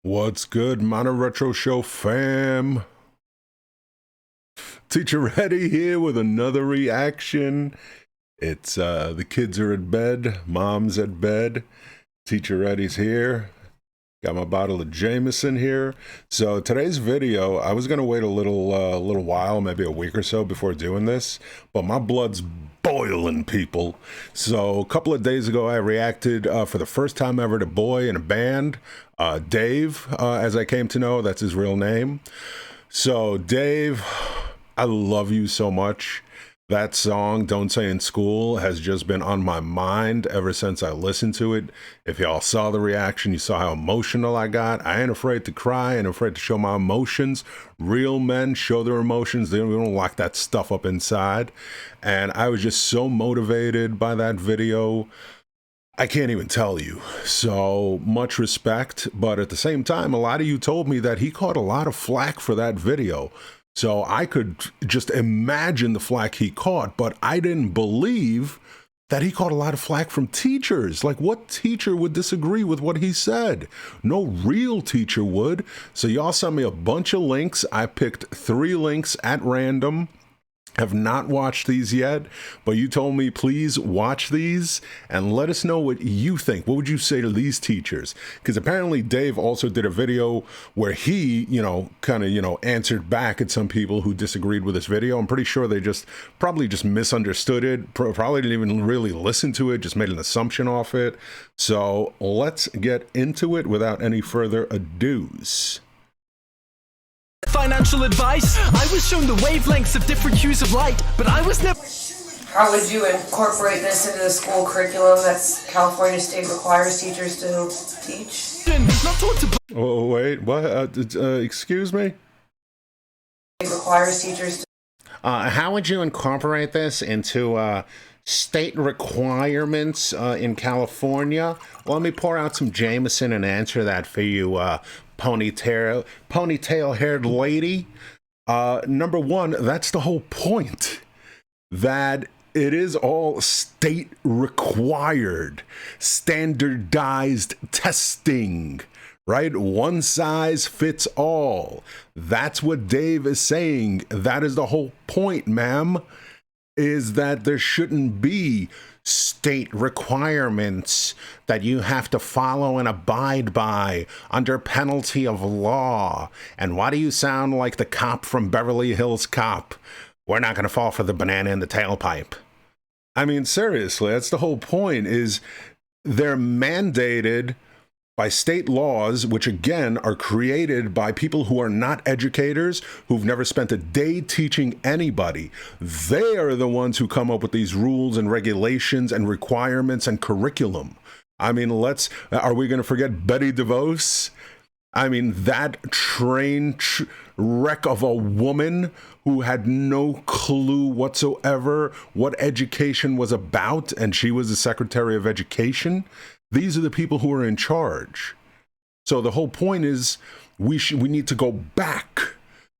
What's good, Mono Retro Show fam? Teacher Eddie here with another reaction. It's the kids are at bed, mom's at bed, Teacher Eddie's here. Got my bottle of Jameson here. So today's video, I was gonna wait a little while, maybe a week or so before doing this, but my blood's boiling, people. So a couple of days ago, I reacted for the first time ever to Boy in a Band. Dave, as I came to know, that's his real name. So Dave, I love you so much. That song, Don't Say in School, has just been on my mind ever since I listened to it. If y'all saw the reaction, you saw how emotional I got. I ain't afraid to cry, I ain't afraid to show my emotions. Real men show their emotions. They don't lock that stuff up inside. And I was just so motivated by that video. I can't even tell you. So much respect. But at the same time, a lot of you told me that he caught a lot of flack for that video. So I could just imagine the flack he caught, but I didn't believe that he caught a lot of flack from teachers. Like, what teacher would disagree with what he said? No real teacher would. So y'all sent me a bunch of links. I picked 3 links at random. Have not watched these yet, but you told me please watch these and let us know what you think. What would you say to these teachers? Because apparently Dave also did a video where he, kind of, answered back at some people who disagreed with this video. I'm pretty sure they probably just misunderstood it, probably didn't even really listen to it, just made an assumption off it. So let's get into it without any further ados. Financial advice. I was shown the wavelengths of different hues of light, but I was never... How would you incorporate this into the school curriculum that California State requires teachers to teach? Not taught to... Oh, wait, what? Excuse me? It requires teachers to... How would you incorporate this into state requirements in California? Let me pour out some Jameson and answer that for you, ponytail-haired lady. Number one, that's the whole point. That it is all state required, standardized testing, right? One size fits all. That's what Dave is saying. That is the whole point, ma'am, is that there shouldn't be state requirements that you have to follow and abide by under penalty of law. And why do you sound like the cop from Beverly Hills Cop? We're not going to fall for the banana in the tailpipe. I mean, seriously, that's the whole point, is they're mandated by state laws, which again are created by people who are not educators, who've never spent a day teaching anybody. They are the ones who come up with these rules and regulations and requirements and curriculum. I mean, are we going to forget Betty DeVos? I mean, that train wreck of a woman who had no clue whatsoever what education was about, and she was the Secretary of Education. These are the people who are in charge. So the whole point is we need to go back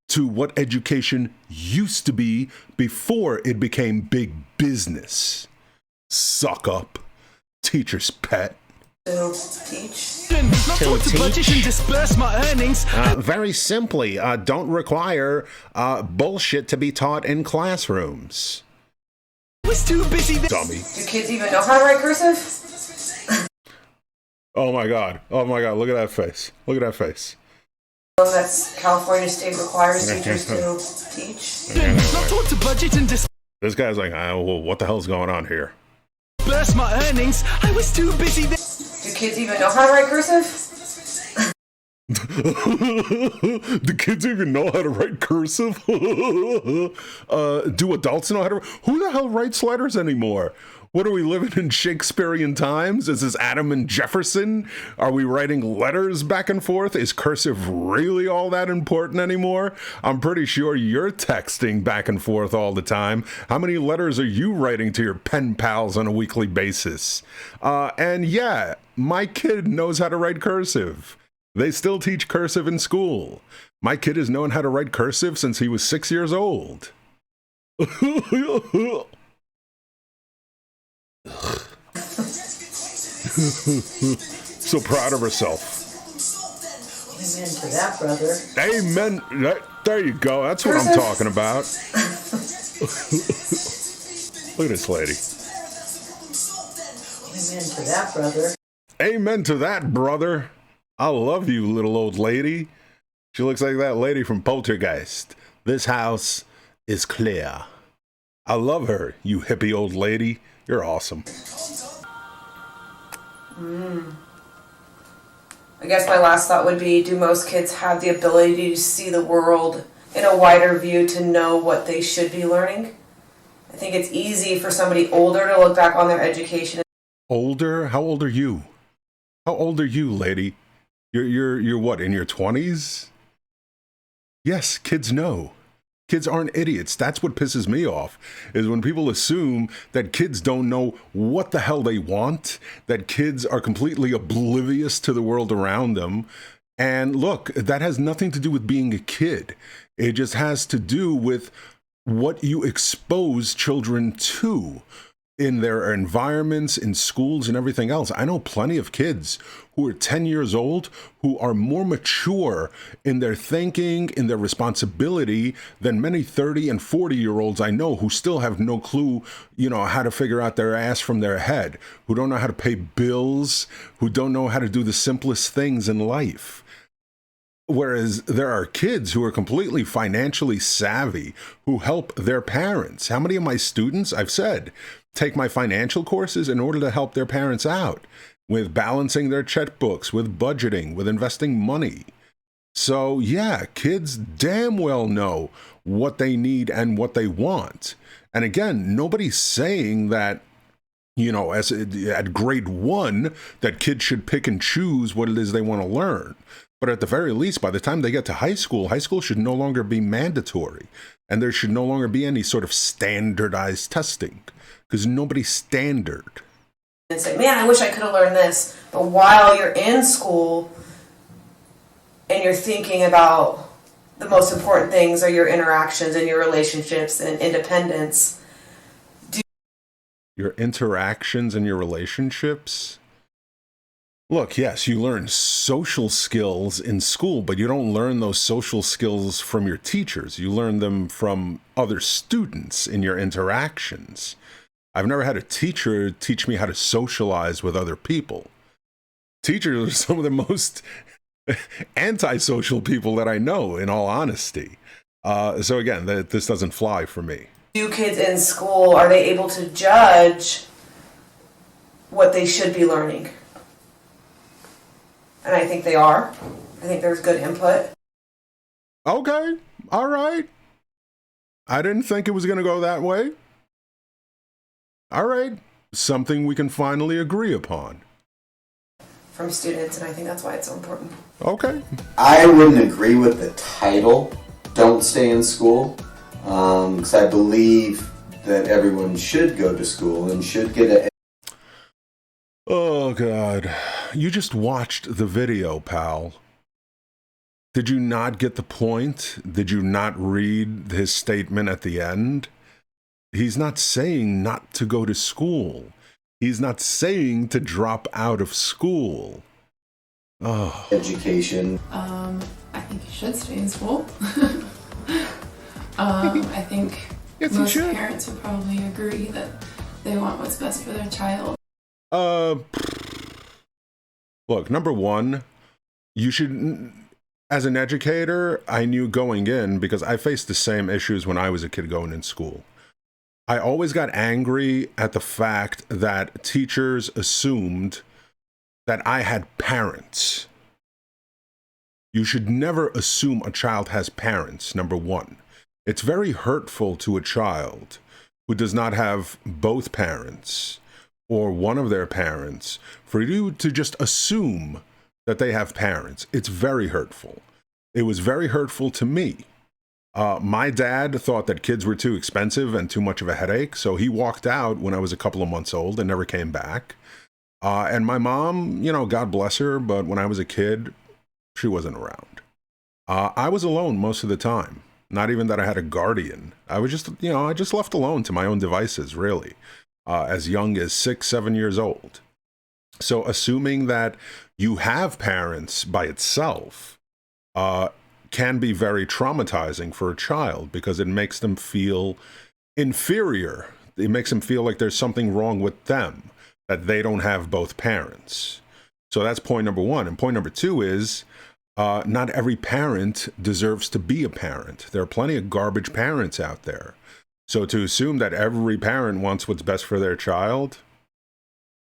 to what education used to be before it became big business. Suck up, teacher's pet. To teach? Not taught to budget and disperse my earnings. Very simply, don't require bullshit to be taught in classrooms. I was too busy. Dummy. Do kids even know how to write cursive? Oh my God. Oh my God. Look at that face. Look at that face. That California State requires teachers to teach? Not taught to budget and This guy's like, well, what the hell's going on here? disperse my earnings. I was too busy. Do kids even know how to write cursive? Do kids even know how to write cursive? Do adults know how to? Who the hell writes letters anymore? What are we living in Shakespearean times? Is this Adam and Jefferson? Are we writing letters back and forth? Is cursive really all that important anymore? I'm pretty sure you're texting back and forth all the time. How many letters are you writing to your pen pals on a weekly basis? And yeah, my kid knows how to write cursive. They still teach cursive in school. My kid has known how to write cursive since he was 6 years old. So proud of herself. Amen to that, brother. Amen. There you go. That's what I'm talking about. Look at this lady. Amen to that, brother. Amen to that, brother. I love you, little old lady. She looks like that lady from Poltergeist. This house is clear. I love her, you hippie old lady. You're awesome. I guess my last thought would be, do most kids have the ability to see the world in a wider view to know what they should be learning? I think it's easy for somebody older to look back on their education. Older? How old are you? How old are you, lady? You're what, in your 20s? Yes, kids know. Kids aren't idiots. That's what pisses me off, is when people assume that kids don't know what the hell they want, that kids are completely oblivious to the world around them. And look, that has nothing to do with being a kid. It just has to do with what you expose children to in their environments, in schools, and everything else. I know plenty of kids who are 10 years old who are more mature in their thinking, in their responsibility than many 30 and 40-year-olds I know who still have no clue, how to figure out their ass from their head, who don't know how to pay bills, who don't know how to do the simplest things in life. Whereas there are kids who are completely financially savvy, who help their parents. How many of my students, I've said, take my financial courses in order to help their parents out with balancing their checkbooks, with budgeting, with investing money. So yeah, kids damn well know what they need and what they want. And again, nobody's saying that, as at grade 1, that kids should pick and choose what it is they want to learn. But at the very least, by the time they get to high school should no longer be mandatory. And there should no longer be any sort of standardized testing, because nobody's standard. And say, man, I wish I could have learned this. But while you're in school and you're thinking about the most important things are your interactions and your relationships and independence. Your interactions and your relationships? Look, yes, you learn social skills in school, but you don't learn those social skills from your teachers. You learn them from other students in your interactions. I've never had a teacher teach me how to socialize with other people. Teachers are some of the most antisocial people that I know, in all honesty. So again, this doesn't fly for me. Do kids in school, are they able to judge what they should be learning? And I think they are. I think there's good input. Okay, all right. I didn't think it was going to go that way. All right, something we can finally agree upon. From students, and I think that's why it's so important. Okay. I wouldn't agree with the title, Don't Stay in School, because I believe that everyone should go to school and should get a... Oh, God. You just watched the video, pal. Did you not get the point? Did you not read his statement at the end? He's not saying not to go to school. He's not saying to drop out of school. Oh. Education. I think you should stay in school. I think yes, most parents would probably agree that they want what's best for their child. Look, number one, you should, as an educator, I knew going in, because I faced the same issues when I was a kid going in school. I always got angry at the fact that teachers assumed that I had parents. You should never assume a child has parents, number one. It's very hurtful to a child who does not have both parents or one of their parents for you to just assume that they have parents. It's very hurtful. It was very hurtful to me. My dad thought that kids were too expensive and too much of a headache, so he walked out when I was a couple of months old and never came back. And my mom, God bless her, but when I was a kid, she wasn't around. I was alone most of the time. Not even that I had a guardian. I was just, I just left alone to my own devices, really, as young as 6, 7 years old. So assuming that you have parents by itself can be very traumatizing for a child because it makes them feel inferior. It makes them feel like there's something wrong with them, that they don't have both parents. So that's point number one. And point number two is not every parent deserves to be a parent. There are plenty of garbage parents out there. So to assume that every parent wants what's best for their child,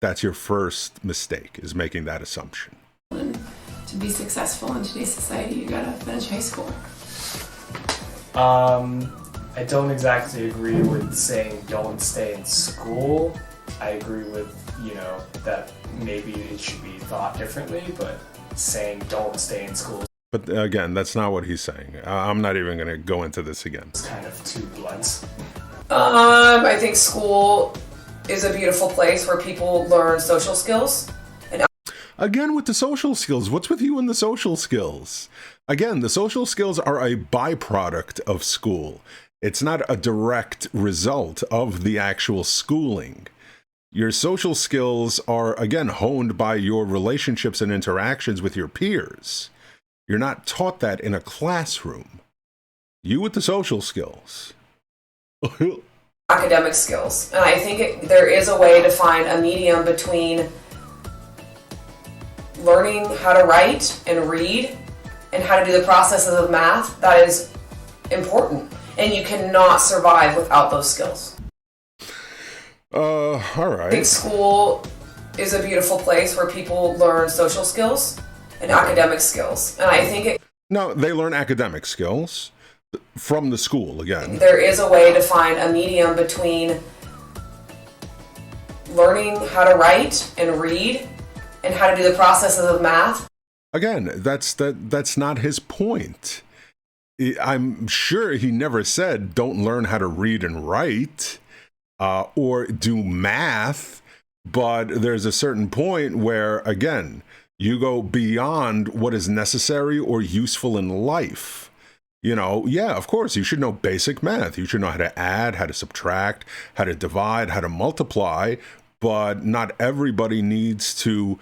that's your first mistake, is making that assumption. To be successful in today's society, you gotta finish high school. I don't exactly agree with saying don't stay in school. I agree with, that maybe it should be thought differently, but saying don't stay in school. But again, that's not what he's saying. I'm not even going to go into this again. It's kind of too blunt. I think school is a beautiful place where people learn social skills. Again, with the social skills, what's with you and the social skills? Again, the social skills are a byproduct of school. It's not a direct result of the actual schooling. Your social skills are, again, honed by your relationships and interactions with your peers. You're not taught that in a classroom. You with the social skills. Academic skills. And I think there is a way to find a medium between learning how to write and read and how to do the processes of math. That is important. And you cannot survive without those skills. All right. I think school is a beautiful place where people learn social skills and academic skills. And I think No, they learn academic skills from the school, again. there is a way to find a medium between learning how to write and read and how to do the processes of math. Again, that's not his point. I'm sure he never said don't learn how to read and write or do math, but there's a certain point where, again, you go beyond what is necessary or useful in life. Yeah, of course, you should know basic math. You should know how to add, how to subtract, how to divide, how to multiply, but not everybody needs to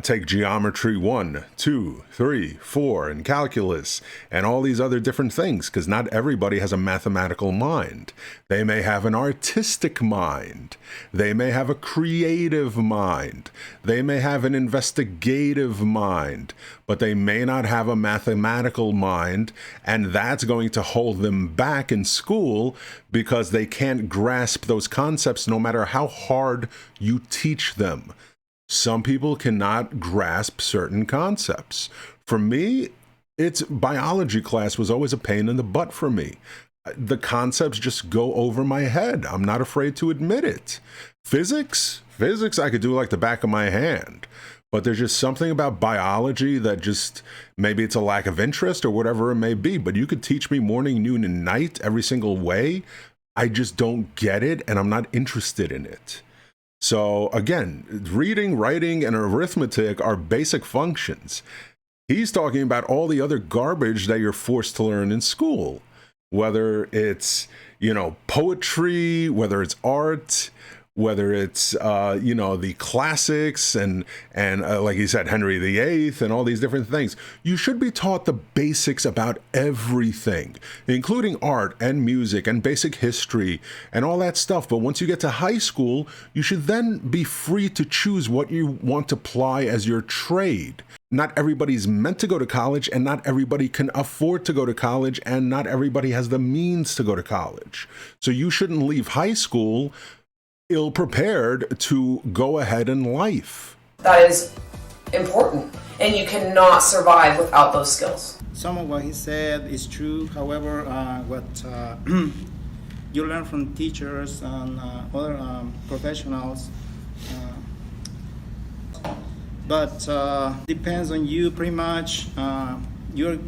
take geometry 1, 2, 3, 4, and calculus, and all these other different things, because not everybody has a mathematical mind. They may have an artistic mind. They may have a creative mind. They may have an investigative mind, but they may not have a mathematical mind, and that's going to hold them back in school because they can't grasp those concepts no matter how hard you teach them. Some people cannot grasp certain concepts. For me, biology class was always a pain in the butt for me. The concepts just go over my head. I'm not afraid to admit it. Physics I could do like the back of my hand. But there's just something about biology that just, maybe it's a lack of interest or whatever it may be, but you could teach me morning, noon, and night every single way. I just don't get it, and I'm not interested in it. So again, reading, writing, and arithmetic are basic functions. He's talking about all the other garbage that you're forced to learn in school, whether it's, poetry, whether it's art, whether it's, the classics and like he said, Henry VIII and all these different things. You should be taught the basics about everything, including art and music and basic history and all that stuff. But once you get to high school, you should then be free to choose what you want to apply as your trade. Not everybody's meant to go to college, and not everybody can afford to go to college, and not everybody has the means to go to college. So you shouldn't leave high school ill-prepared to go ahead in life. That is important, and you cannot survive without those skills. Some of what he said is true. However, what you learn from teachers and other professionals, but depends on you pretty much. You're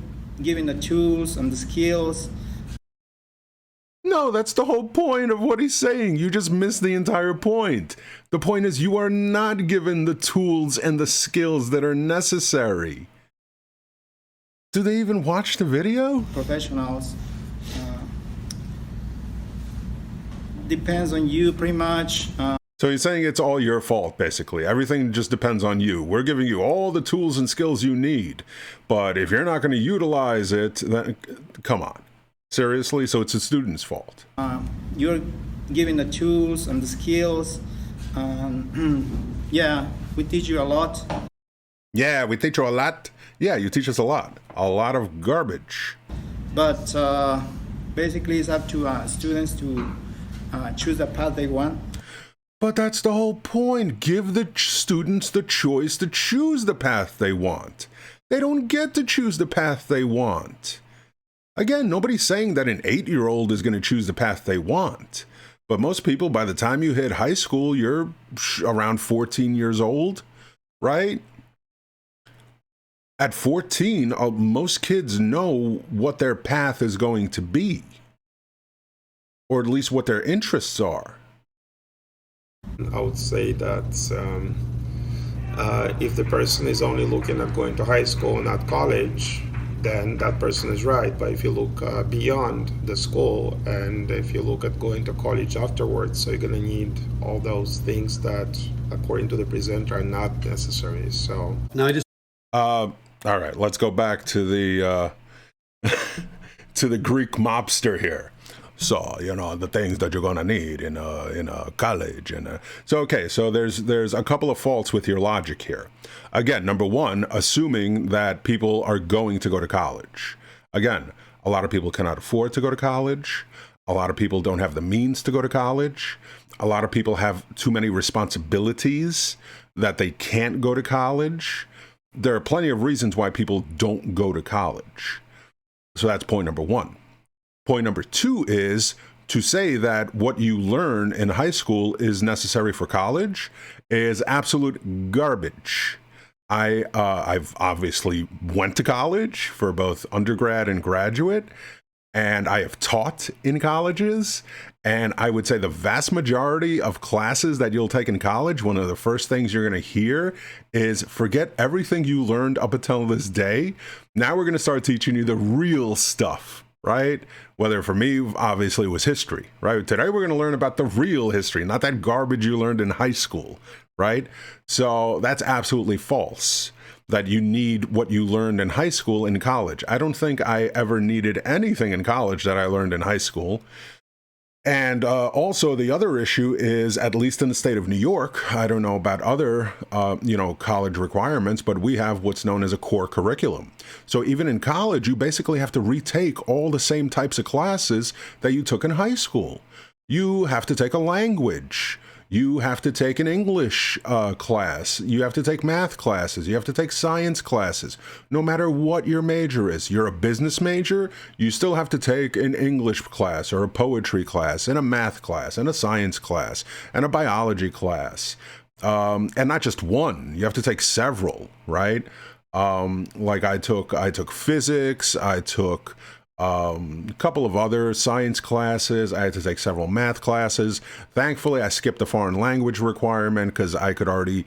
given the tools and the skills. No, that's the whole point of what he's saying. You just missed the entire point. The point is you are not given the tools and the skills that are necessary. Do they even watch the video? Professionals. Depends on you pretty much. So you're saying it's all your fault, basically. Everything just depends on you. We're giving you all the tools and skills you need. But if you're not going to utilize it, then come on. Seriously? So it's a student's fault. You're giving the tools and the skills. Yeah, we teach you a lot. Yeah, we teach you a lot. Yeah, you teach us a lot. A lot of garbage. But basically, it's up to students to choose the path they want. But that's the whole point. Give the students the choice to choose the path they want. They don't get to choose the path they want. Again, nobody's saying that an 8-year-old is going to choose the path they want. But most people, by the time you hit high school, you're around 14 years old, right? At 14, most kids know what their path is going to be, or at least what their interests are. I would say that if the person is only looking at going to high school, not college, then that person is right. But if you look beyond the school, and if you look at going to college afterwards, so you're going to need all those things that, according to the presenter, are not necessary. So now I just all right, let's go back to the to the Greek mobster here. So, you know, the things that you're going to need in a college. So there's a couple of faults with your logic here. Again, number one, assuming that people are going to go to college. Again, a lot of people cannot afford to go to college. A lot of people don't have the means to go to college. A lot of people have too many responsibilities that they can't go to college. There are plenty of reasons why people don't go to college. So that's point number one. Point number two is to say that what you learn in high school is necessary for college is absolute garbage. I've obviously went to college for both undergrad and graduate, and I have taught in colleges. And I would say the vast majority of classes that you'll take in college, one of the first things you're going to hear is forget everything you learned up until this day. Now we're going to start teaching you the real stuff, right? Whether for me, obviously, it was history, right? Today we're going to learn about the real history, not that garbage you learned in high school, right? So that's absolutely false, that you need what you learned in high school in college. I don't think I ever needed anything in college that I learned in high school. And also the other issue is, at least in the state of New York, I don't know about other, college requirements, but we have what's known as a core curriculum. So even in college, you basically have to retake all the same types of classes that you took in high school. You have to take a language. You have to take an English class. You have to take math classes. You have to take science classes. No matter what your major is, you're a business major, you still have to take an English class or a poetry class and a math class and a science class and a biology class. And not just one, you have to take several, right? Like I took physics, I took a couple of other science classes. I had to take several math classes. Thankfully, I skipped the foreign language requirement because I could already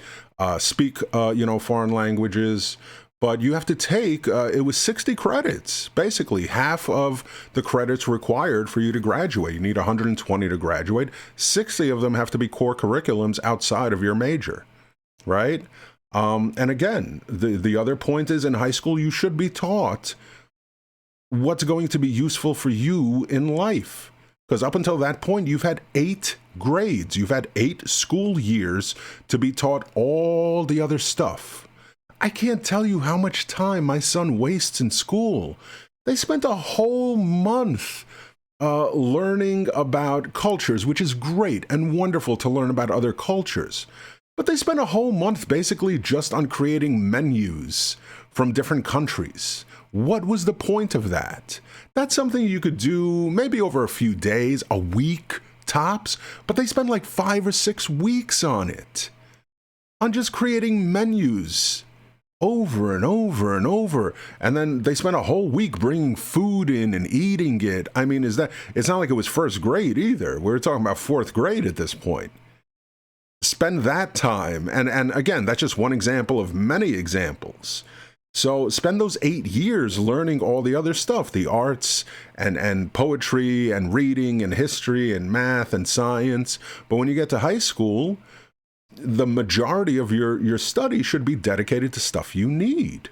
speak, foreign languages. But you have to take, it was 60 credits, basically half of the credits required for you to graduate. You need 120 to graduate. 60 of them have to be core curriculums outside of your major, right? And again, the other point is, in high school, you should be taught what's going to be useful for you in life. Because up until that point, you've had 8 grades. You've had 8 school years to be taught all the other stuff. I can't tell you how much time my son wastes in school. They spent a whole month learning about cultures, which is great and wonderful to learn about other cultures. But they spent a whole month basically just on creating menus from different countries. What was the point of that? That's something you could do maybe over a few days, a week tops, but they spend like 5 or 6 weeks on it, on just creating menus over and over and over. And then they spent a whole week bringing food in and eating it. I mean, it's not like it was first grade either. We're talking about 4th grade at this point. Spend that time. And again, that's just one example of many examples. So spend those 8 years learning all the other stuff, the arts and poetry and reading and history and math and science. But when you get to high school, the majority of your study should be dedicated to stuff you need.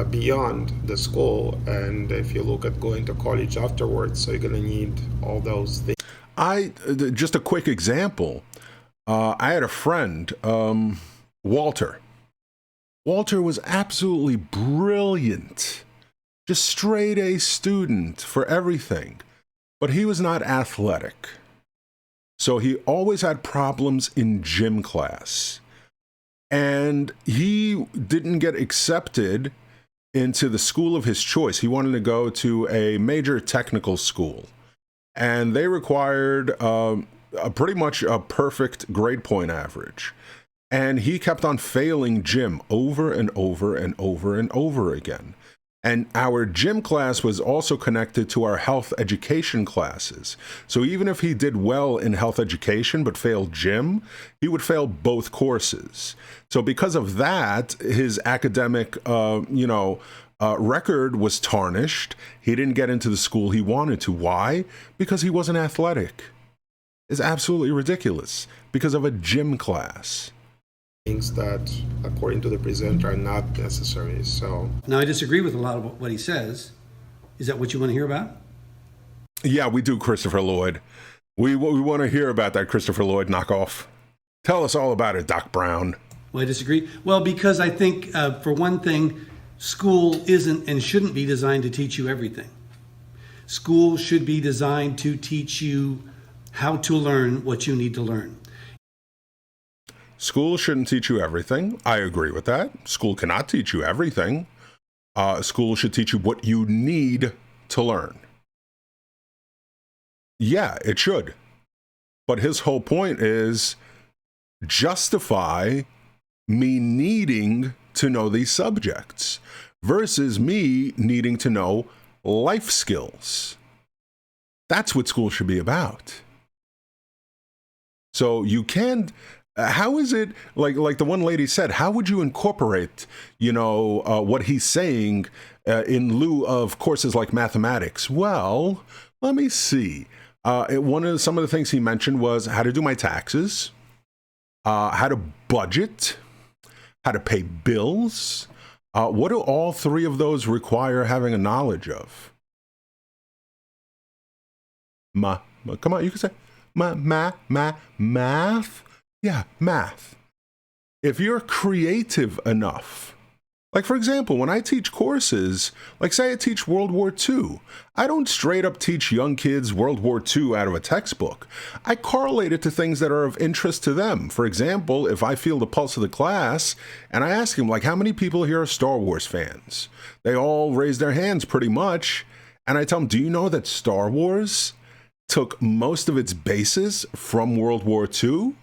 Beyond the school, and if you look at going to college afterwards, so you're going to need all those things. Just a quick example. I had a friend, Walter. Walter was absolutely brilliant, just straight A student for everything, but he was not athletic. So he always had problems in gym class, and he didn't get accepted into the school of his choice. He wanted to go to a major technical school, and they required pretty much a perfect grade point average. And he kept on failing gym over and over and over and over again. And our gym class was also connected to our health education classes. So even if he did well in health education but failed gym, he would fail both courses. So because of that, his academic, record was tarnished. He didn't get into the school he wanted to. Why? Because he wasn't athletic. It's absolutely ridiculous because of a gym class. Things that, according to the presenter, are not necessary. So now I disagree with a lot of what he says. Is that what you want to hear about? Yeah, we do, Christopher Lloyd. We want to hear about that Christopher Lloyd knockoff. Tell us all about it, Doc Brown. Well, I disagree. Well, because I think, for one thing, school isn't and shouldn't be designed to teach you everything. School should be designed to teach you how to learn what you need to learn. School shouldn't teach you everything. I agree with that. School cannot teach you everything. School should teach you what you need to learn. Yeah, it should. But his whole point is justify me needing to know these subjects versus me needing to know life skills. That's what school should be about. So you can't. How is it, like the one lady said, how would you incorporate, what he's saying in lieu of courses like mathematics? Well, let me see. Some of the things he mentioned was how to do my taxes, how to budget, how to pay bills. What do all three of those require having a knowledge of? Come on, you can say math. Yeah, math. If you're creative enough, like for example, when I teach courses, like say I teach World War II, I don't straight up teach young kids World War II out of a textbook. I correlate it to things that are of interest to them. For example, if I feel the pulse of the class and I ask them, like, how many people here are Star Wars fans? They all raise their hands pretty much. And I tell them, do you know that Star Wars took most of its basis from World War II?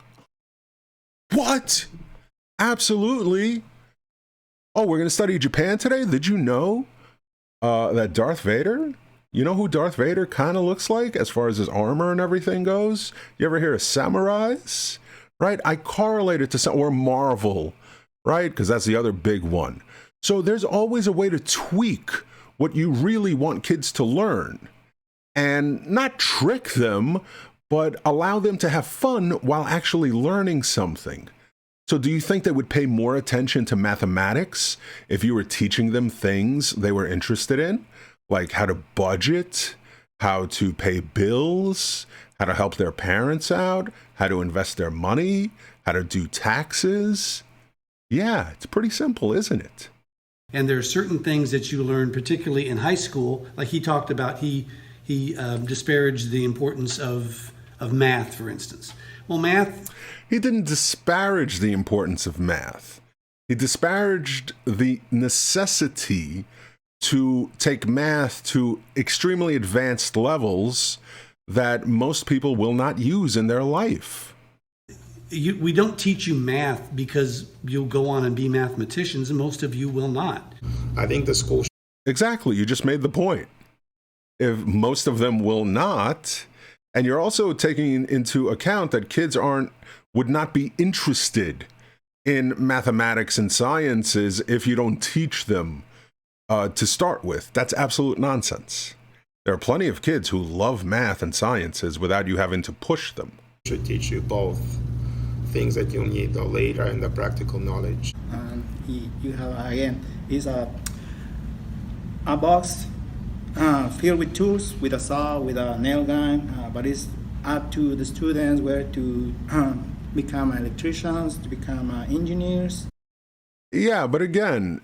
What? Absolutely. Oh, we're going to study Japan today? Did you know that Darth Vader? You know who Darth Vader kind of looks like as far as his armor and everything goes? You ever hear of samurais? Right? I correlate it to some, or Marvel, right? Because that's the other big one. So there's always a way to tweak what you really want kids to learn and not trick them, but allow them to have fun while actually learning something. So do you think they would pay more attention to mathematics if you were teaching them things they were interested in? Like how to budget, how to pay bills, how to help their parents out, how to invest their money, how to do taxes? Yeah, it's pretty simple, isn't it? And there are certain things that you learn, particularly in high school, like he talked about, he disparaged the importance of math, for instance. Well, math... He didn't disparage the importance of math. He disparaged the necessity to take math to extremely advanced levels that most people will not use in their life. We don't teach you math because you'll go on and be mathematicians, and most of you will not. I think the school... Exactly. You just made the point. If most of them will not, and you're also taking into account that kids would not be interested in mathematics and sciences if you don't teach them to start with. That's absolute nonsense. There are plenty of kids who love math and sciences without you having to push them. Should teach you both things that you'll need later and the practical knowledge. You have, again, is a box filled with tools, with a saw, with a nail gun, but it's up to the students where to become electricians, to become engineers. Yeah, but again,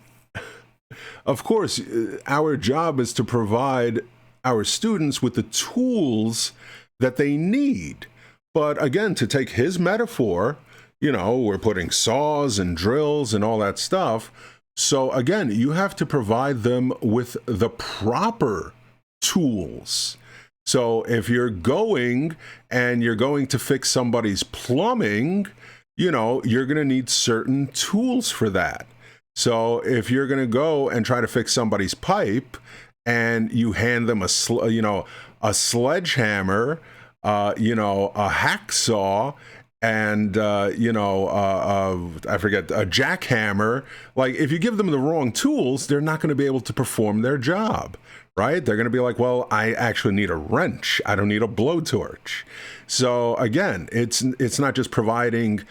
of course, our job is to provide our students with the tools that they need. But again, to take his metaphor, you know, we're putting saws and drills and all that stuff. So again, you have to provide them with the proper tools. So if you're going to fix somebody's plumbing, you know, you're going to need certain tools for that. So if you're going to go and try to fix somebody's pipe and you hand them a sledgehammer, a hacksaw, and a jackhammer, like if you give them the wrong tools, they're not going to be able to perform their job, right? They're going to be like, well, I actually need a wrench. I don't need a blowtorch. So again, it's not just providing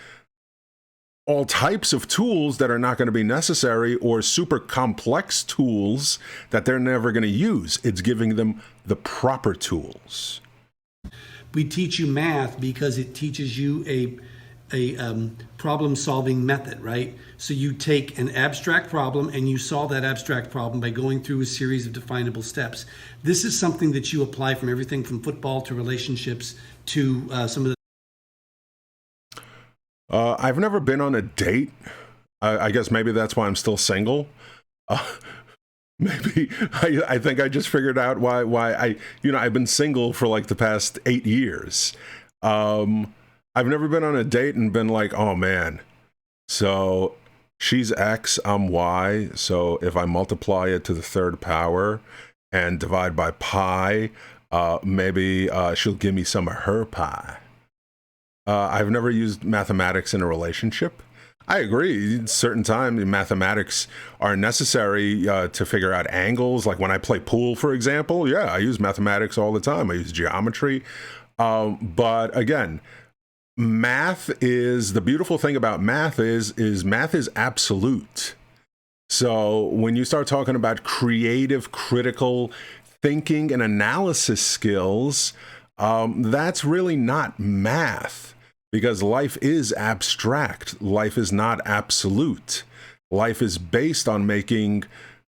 all types of tools that are not going to be necessary or super complex tools that they're never going to use. It's giving them the proper tools. We teach you math because it teaches you a problem-solving method, right? So you take an abstract problem and you solve that abstract problem by going through a series of definable steps. This is something that you apply from everything from football to relationships to some of the... I've never been on a date. I guess maybe that's why I'm still single. Maybe I think I just figured out why I've been single for like the past 8 years. I've never been on a date and been like, oh man, so she's X, I'm Y. So if I multiply it to the third power and divide by pi, maybe she'll give me some of her pie. I've never used mathematics in a relationship. I agree. Certain times mathematics are necessary to figure out angles. Like when I play pool, for example, yeah, I use mathematics all the time. I use geometry. But again, the beautiful thing about math is math is absolute. So when you start talking about creative, critical thinking and analysis skills, that's really not math. Because life is abstract. Life is not absolute. Life is based on making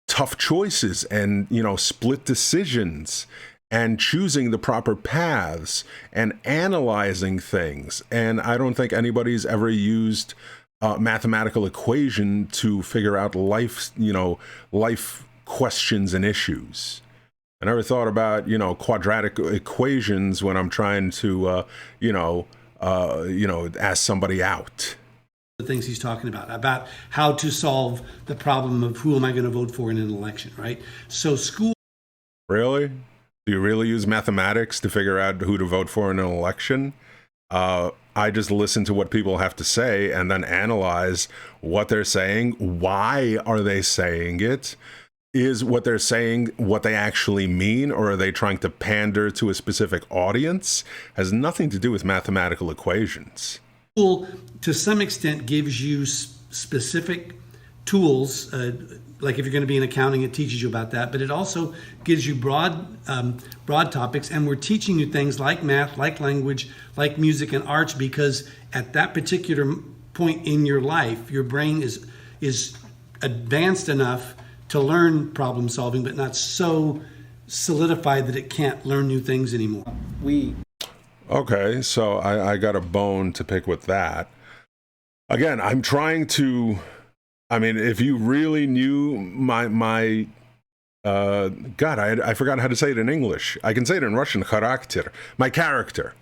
tough choices and, split decisions and choosing the proper paths and analyzing things. And I don't think anybody's ever used a mathematical equation to figure out life questions and issues. I never thought about, quadratic equations when I'm trying to, ask somebody out. The things he's talking about how to solve the problem of who am I going to vote for in an election, right? So school. Really? Do you really use mathematics to figure out who to vote for in an election? I just listen to what people have to say and then analyze what they're saying. Why are they saying it? Is what they're saying what they actually mean, or are they trying to pander to a specific audience? Has nothing to do with mathematical equations. School, to some extent, gives you specific tools, like if you're going to be in accounting, it teaches you about that, but it also gives you broad topics, and we're teaching you things like math, like language, like music and arts, because at that particular point in your life, your brain is advanced enough to learn problem solving, but not so solidified that it can't learn new things anymore. Okay, so I got a bone to pick with that. Again, I'm trying to, if you really knew my God, I forgot how to say it in English. I can say it in Russian, charakter, my character.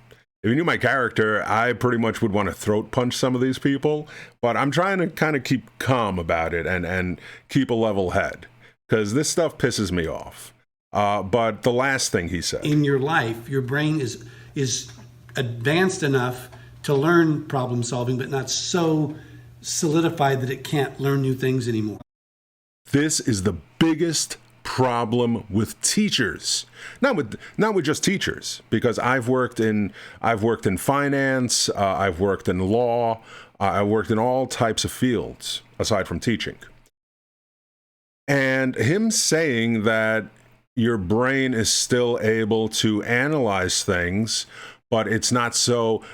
If you knew my character, I pretty much would want to throat punch some of these people, but I'm trying to kind of keep calm about it and keep a level head, because this stuff pisses me off. But the last thing he said. In your life, your brain is advanced enough to learn problem solving, but not so solidified that it can't learn new things anymore. This is the biggest problem with teachers, not with just teachers, because I've worked in finance, I've worked in law, I worked in all types of fields aside from teaching. And him saying that your brain is still able to analyze things, but it's not so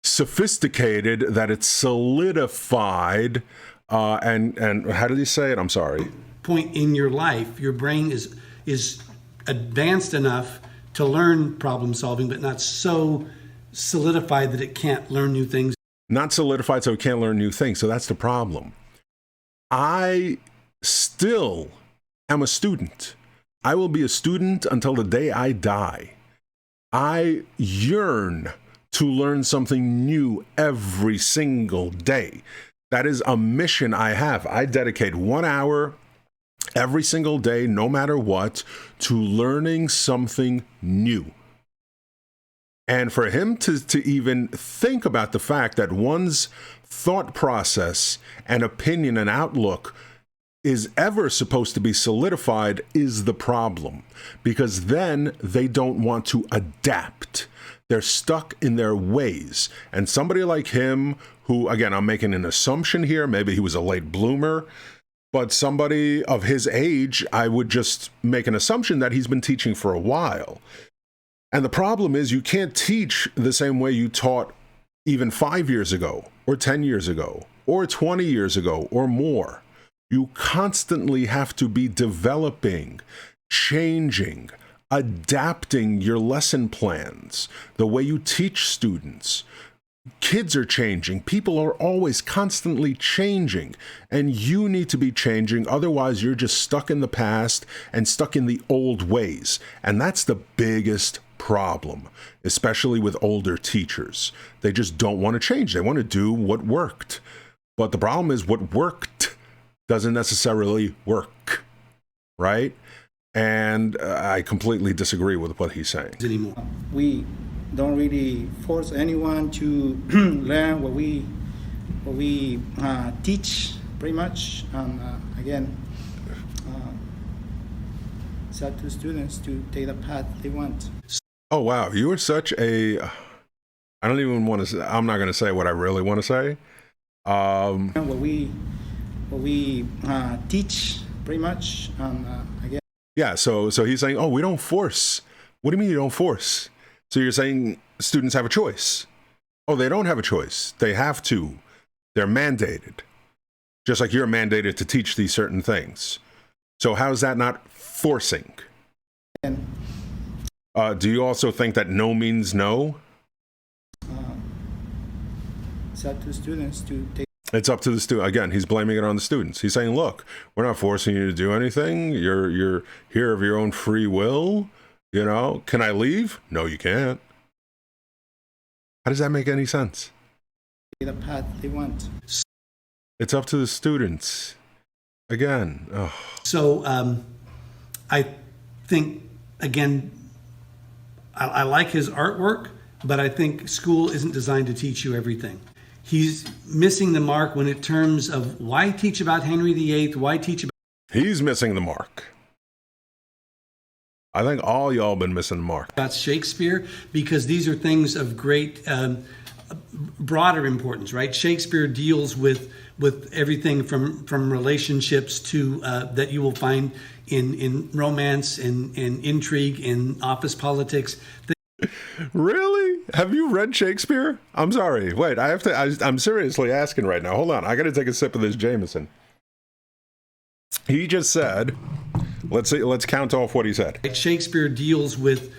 sophisticated that it's solidified. And how did he say it? I'm sorry. Point in your life, your brain is advanced enough to learn problem solving, but not so solidified that it can't learn new things. Not solidified so it can't learn new things. So that's the problem. I still am a student. I will be a student until the day I die. I yearn to learn something new every single day. That is a mission I have. I dedicate 1 hour every single day, no matter what, to learning something new. And for him to even think about the fact that one's thought process and opinion and outlook is ever supposed to be solidified is the problem, because then they don't want to adapt. They're stuck in their ways. And somebody like him, who, again, I'm making an assumption here, maybe he was a late bloomer, but somebody of his age, I would just make an assumption that he's been teaching for a while. And the problem is you can't teach the same way you taught even 5 years ago, or 10 years ago, or 20 years ago, or more. You constantly have to be developing, changing, adapting your lesson plans, the way you teach students. Kids are changing. People are always constantly changing, and you need to be changing. Otherwise, you're just stuck in the past and stuck in the old ways. And that's the biggest problem, especially with older teachers. They just don't want to change. They want to do what worked. But the problem is what worked doesn't necessarily work, right? And I completely disagree with what he's saying. Anymore. We don't really force anyone to learn what we teach, pretty much. Again, it's up to the students to take the path they want. Oh, wow. You are such a... I don't even want to say... I'm not going to say what I really want to say. What we teach, pretty much. Again. Yeah, so he's saying, oh, we don't force. What do you mean you don't force? So you're saying students have a choice. Oh, they don't have a choice. They have to. They're mandated. Just like you're mandated to teach these certain things. So how is that not forcing? Do you also think that no means no? It's up to the students to take. It's up to the student. Again, he's blaming it on the students. He's saying, look, we're not forcing you to do anything. You're here of your own free will. You know, can I leave? No, you can't. How does that make any sense? The path they want. It's up to the students. Again. Oh. So I think, again, I like his artwork, but I think school isn't designed to teach you everything. He's missing the mark when it terms of why teach about Henry VIII, why teach about... He's missing the mark. I think all y'all been missing the mark. About Shakespeare, because these are things of great, broader importance, right? Shakespeare deals with everything from relationships to that you will find in romance and intrigue in office politics. Really? Have you read Shakespeare? I'm sorry. Wait, I'm seriously asking right now. Hold on. I got to take a sip of this Jameson. He just said, let's count off what he said. Shakespeare deals with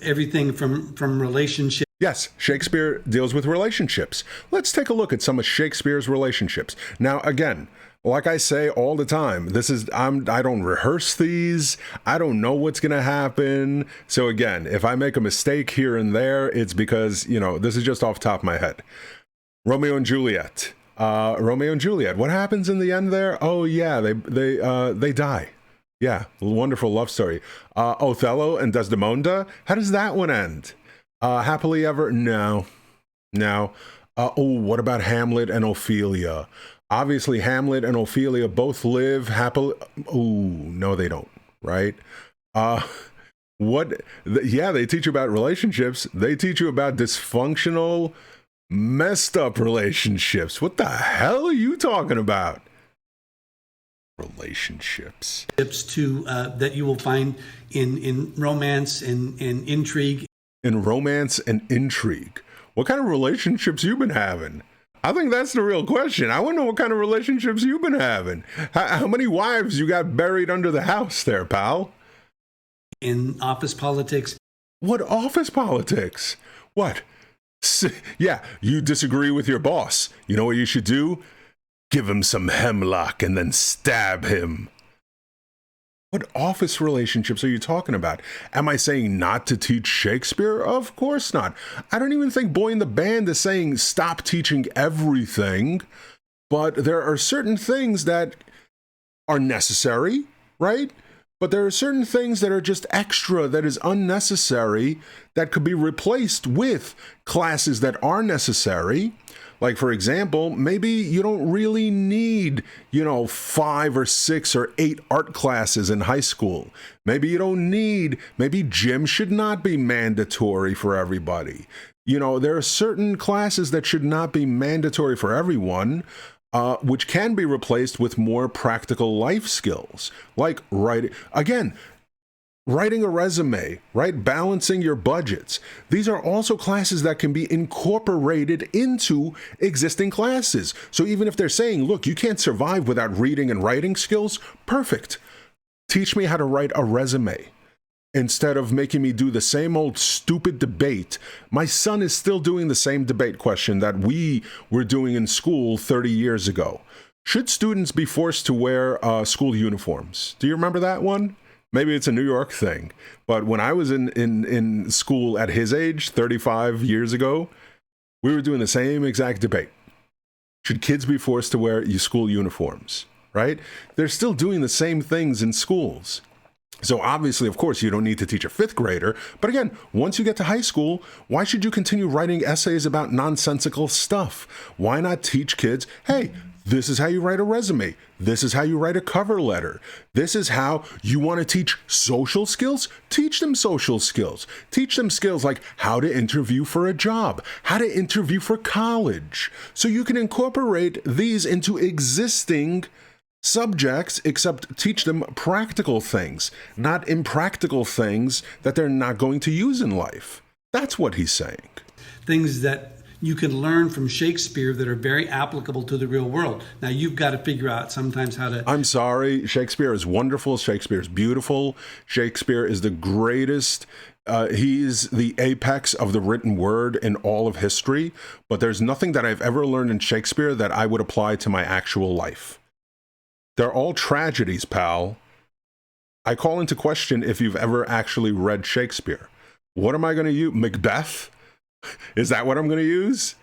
everything from relationships. Yes, Shakespeare deals with relationships. Let's take a look at some of Shakespeare's relationships. Now, again, like I say all the time, I don't rehearse these. I don't know what's going to happen. So again, if I make a mistake here and there, it's because, this is just off the top of my head. Romeo and Juliet. What happens in the end there? Oh yeah, they die. Yeah, wonderful love story. Othello and Desdemona. How does that one end? Happily ever? No. What about Hamlet and Ophelia? Obviously, Hamlet and Ophelia both live happily. Ooh, no, they don't, right? Yeah, they teach you about relationships. They teach you about dysfunctional, messed up relationships. What the hell are you talking about? Relationships. Tips to that you will find in romance and intrigue. In romance and intrigue. What kind of relationships you been having? I think that's the real question. I want to know what kind of relationships you've been having. How many wives you got buried under the house there, pal? In office politics. What office politics? What? Yeah, you disagree with your boss. You know what you should do? Give him some hemlock and then stab him. What office relationships are you talking about? Am I saying not to teach Shakespeare? Of course not. I don't even think Boy in the Band is saying stop teaching everything, but there are certain things that are necessary, right? But there are certain things that are just extra, that is unnecessary, that could be replaced with classes that are necessary. Like, for example, maybe you don't really need, 5 or 6 or 8 art classes in high school. Maybe you don't need, maybe gym should not be mandatory for everybody. There are certain classes that should not be mandatory for everyone, which can be replaced with more practical life skills, like writing a resume, right? Balancing your budgets. These are also classes that can be incorporated into existing classes. So even if they're saying, look, you can't survive without reading and writing skills, perfect. Teach me how to write a resume. Instead of making me do the same old stupid debate. My son is still doing the same debate question that we were doing in school 30 years ago. Should students be forced to wear school uniforms? Do you remember that one? Maybe it's a New York thing. But when I was in school at his age, 35 years ago, we were doing the same exact debate. Should kids be forced to wear school uniforms, right? They're still doing the same things in schools. So obviously, of course, you don't need to teach a 5th grader. But again, once you get to high school, why should you continue writing essays about nonsensical stuff? Why not teach kids, hey, this is how you write a resume. This is how you write a cover letter. This is how you want to teach social skills. Teach them social skills. Teach them skills like how to interview for a job, how to interview for college. So you can incorporate these into existing subjects, except teach them practical things, not impractical things that they're not going to use in life. That's what he's saying. Things that you can learn from Shakespeare that are very applicable to the real world. Now, you've got to figure out sometimes how to... I'm sorry. Shakespeare is wonderful. Shakespeare is beautiful. Shakespeare is the greatest. He's the apex of the written word in all of history. But there's nothing that I've ever learned in Shakespeare that I would apply to my actual life. They're all tragedies, pal. I call into question if you've ever actually read Shakespeare. What am I going to use? Macbeth? Is that what I'm going to use?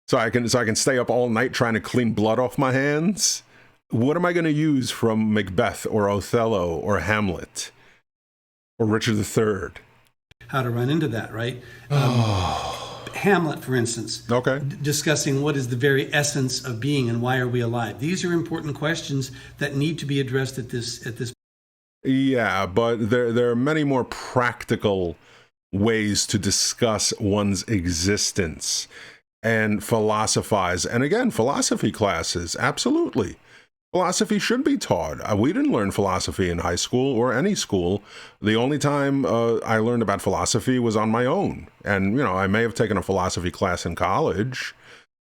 So I can stay up all night trying to clean blood off my hands? What am I going to use from Macbeth or Othello or Hamlet or Richard III? How to run into that, right? Hamlet, for instance, okay, discussing what is the very essence of being and why are we alive. These are important questions that need to be addressed at this. Yeah, but there are many more practical ways to discuss one's existence and philosophize. And again, philosophy classes, absolutely. Philosophy should be taught. We didn't learn philosophy in high school or any school. The only time I learned about philosophy was on my own. And, I may have taken a philosophy class in college.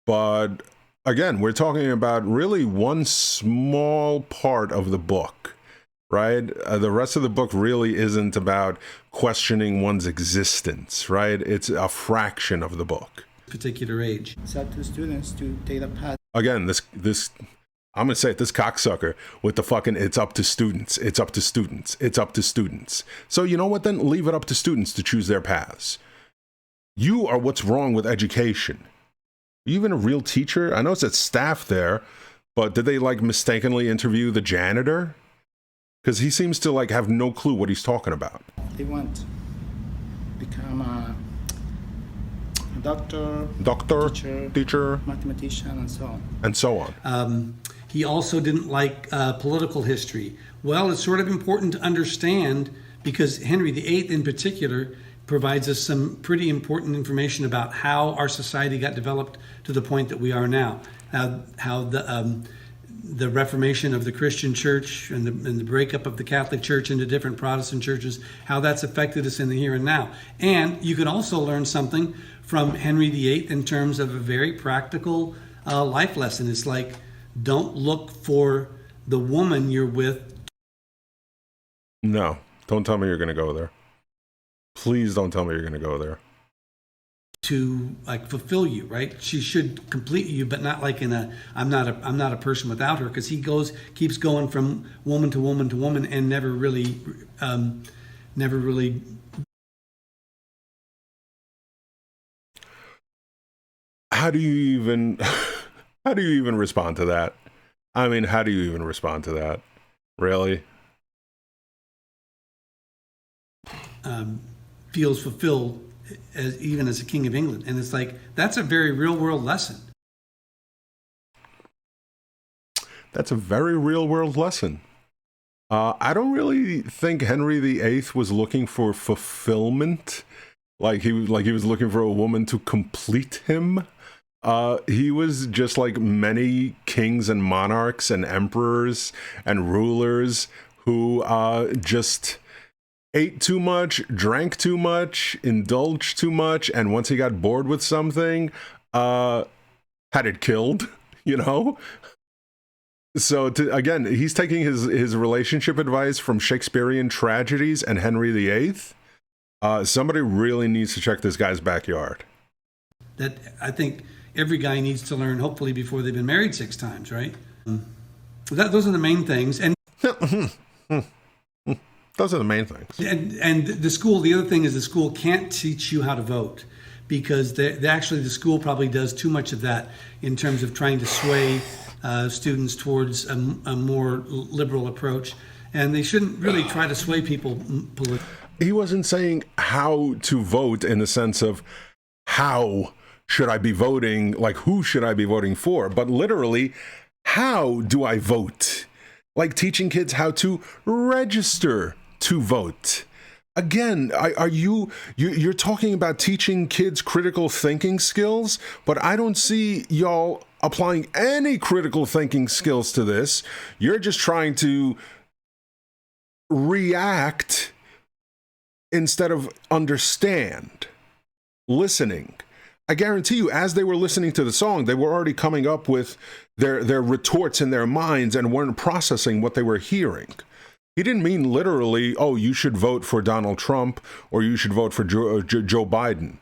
But again, we're talking about really one small part of the book, right? The rest of the book really isn't about questioning one's existence, right? It's a fraction of the book. Particular age. It's up to students to take the path. Again, this I'm going to say it, this cocksucker with the fucking, it's up to students, it's up to students, it's up to students. So you know what then? Leave it up to students to choose their paths. You are what's wrong with education. Are you even a real teacher? I know it's at staff there, but did they mistakenly interview the janitor? Because he seems to have no clue what he's talking about. They want to become doctor, teacher, mathematician, and so on. and so on. He also didn't like political history. Well, it's sort of important to understand because Henry VIII in particular provides us some pretty important information about how our society got developed to the point that we are now. How the Reformation of the Christian Church and the breakup of the Catholic Church into different Protestant churches, how that's affected us in the here and now. And you can also learn something from Henry VIII in terms of a very practical life lesson. It's like, don't look for the woman you're with. No, don't tell me you're going to go there. Please don't tell me you're going to go there. To like fulfill you, right? She should complete you, but not like in a I'm not a person without her, because he keeps going from woman to woman to woman and never really. How do you even respond to that? I mean, how do you even respond to that? Really? Feels fulfilled even as a king of England. And it's like, that's a very real world lesson. That's a very real world lesson. I don't really think Henry VIII was looking for fulfillment. Like he was looking for a woman to complete him. He was just like many kings and monarchs and emperors and rulers who just ate too much, drank too much, indulged too much, and once he got bored with something, had it killed, you know? So again, he's taking his relationship advice from Shakespearean tragedies and Henry VIII. Somebody really needs to check this guy's backyard. That I think every guy needs to learn, hopefully before they've been married 6 times, right? Those are the main things. And those are the main things. And the other thing is the school can't teach you how to vote, because the school probably does too much of that in terms of trying to sway students towards a more liberal approach. And they shouldn't really try to sway people politically. He wasn't saying how to vote in the sense of how should I be voting, like who should I be voting for, but literally, how do I vote? Like teaching kids how to register to vote. Again, you're talking about teaching kids critical thinking skills, but I don't see y'all applying any critical thinking skills to this. You're just trying to react instead of understand, listening. I guarantee you, as they were listening to the song, they were already coming up with their retorts in their minds and weren't processing what they were hearing. He didn't mean literally, oh, you should vote for Donald Trump or you should vote for Joe Biden.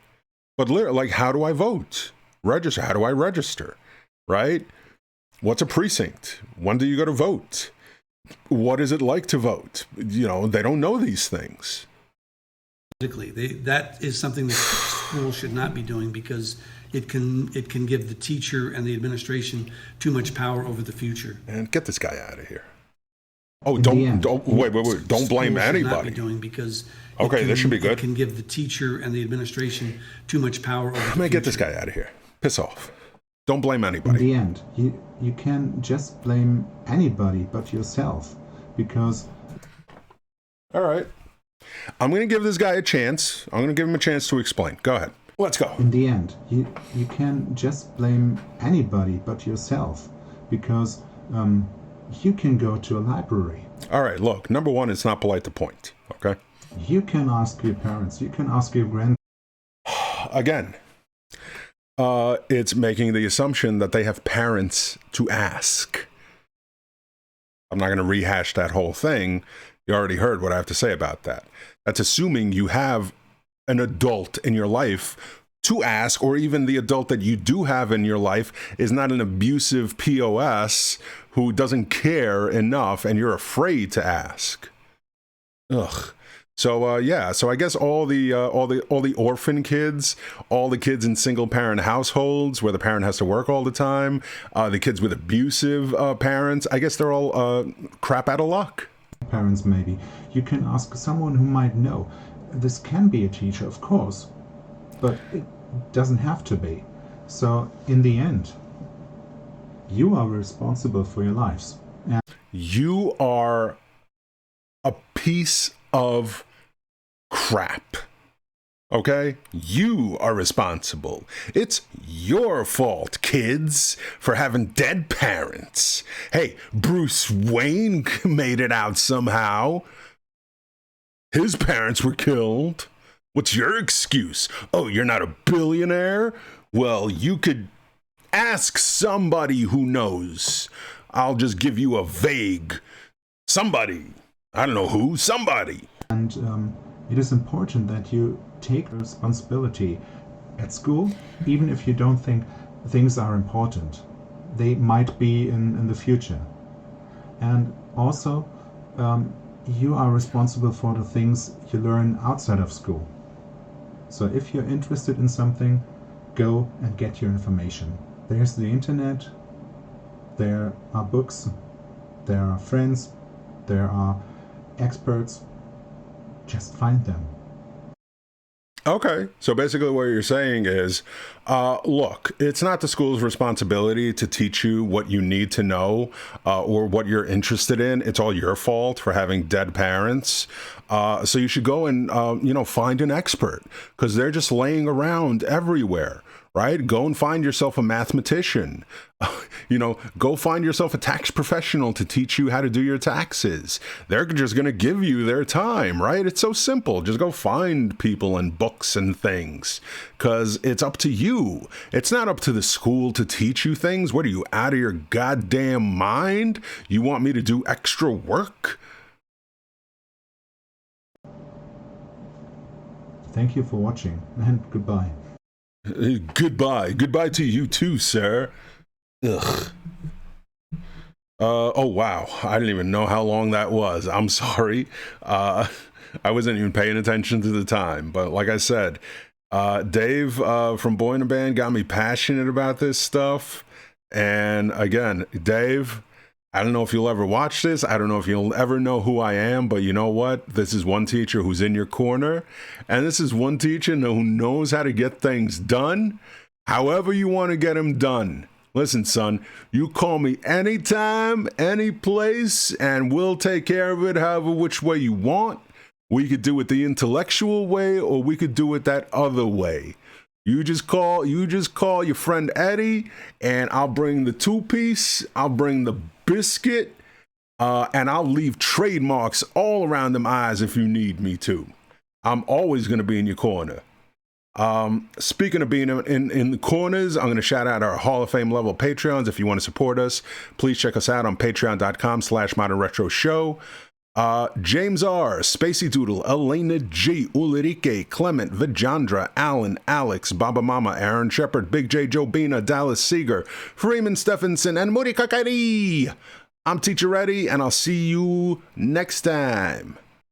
But literally, like, how do I vote? Register. How do I register? Right? What's a precinct? When do you go to vote? What is it like to vote? You know, they don't know these things. That is something that school should not be doing, because it can give the teacher and the administration too much power over the future. And get this guy out of here. Oh, don't wait. Don't blame anybody. Doing because okay, this should be good. It can give the teacher and the administration too much power over the future. Get this guy out of here. Piss off. Don't blame anybody. In the end, you can just blame anybody but yourself, because... All right. I'm going to give this guy a chance. I'm going to give him a chance to explain. Go ahead. Let's go. In the end, you can just blame anybody but yourself, because you can go to a library. All right, look, number one, it's not polite to point, okay? You can ask your parents. You can ask your grand... Again, it's making the assumption that they have parents to ask. I'm not going to rehash that whole thing. You already heard what I have to say about that. That's assuming you have an adult in your life to ask, or even the adult that you do have in your life is not an abusive POS who doesn't care enough and you're afraid to ask. Ugh. So so I guess all the orphan kids, all the kids in single parent households where the parent has to work all the time, the kids with abusive parents, I guess they're all crap out of luck. Parents, maybe. You can ask someone who might know. This can be a teacher, of course, but doesn't have to be. So in the end, you are responsible for your lives. And you are a piece of crap. Okay? You are responsible. It's your fault, kids, for having dead parents. Hey, Bruce Wayne made it out somehow. His parents were killed. What's your excuse? Oh, you're not a billionaire? Well, you could ask somebody who knows. I'll just give you a vague somebody. I don't know who, somebody. And it is important that you take responsibility at school, even if you don't think things are important. They might be in the future. And also, you are responsible for the things you learn outside of school. So if you're interested in something, go and get your information. There's the internet, there are books, there are friends, there are experts. Just find them. Okay, so basically what you're saying is, look, it's not the school's responsibility to teach you what you need to know or what you're interested in. It's all your fault for having dead parents. So you should go and, find an expert, because they're just laying around everywhere. Right? Go and find yourself a mathematician. Go find yourself a tax professional to teach you how to do your taxes. They're just going to give you their time, right? It's so simple. Just go find people and books and things, because it's up to you. It's not up to the school to teach you things. What are you, out of your goddamn mind? You want me to do extra work? Thank you for watching, and goodbye. Goodbye to you too, sir. Ugh. Oh wow, I didn't even know how long that was. I'm sorry. I wasn't even paying attention to the time, but like I said, Dave from BOYINABAND got me passionate about this stuff. And again, Dave, I don't know if you'll ever watch this. I don't know if you'll ever know who I am, but you know what? This is one teacher who's in your corner, and this is one teacher who knows how to get things done, however you want to get them done. Listen, son, you call me anytime, any place, and we'll take care of it however which way you want. We could do it the intellectual way, or we could do it that other way. You just call your friend Eddie, and I'll bring the 2-piece, I'll bring the biscuit, and I'll leave trademarks all around them eyes if you need me to. I'm always going to be in your corner. Speaking of being in the corners, I'm going to shout out our Hall of Fame level Patreons. If you want to support us, please check us out on patreon.com/Modern Retro Show. James R, Spacey Doodle, Elena G, Ulrike, Clement, Vijandra, Alan, Alex, Baba Mama, Aaron Shepard, Big J, Jobina, Dallas Seeger, Freeman Stephenson, and Muri Kakari. I'm Teacher Eddie, and I'll see you next time.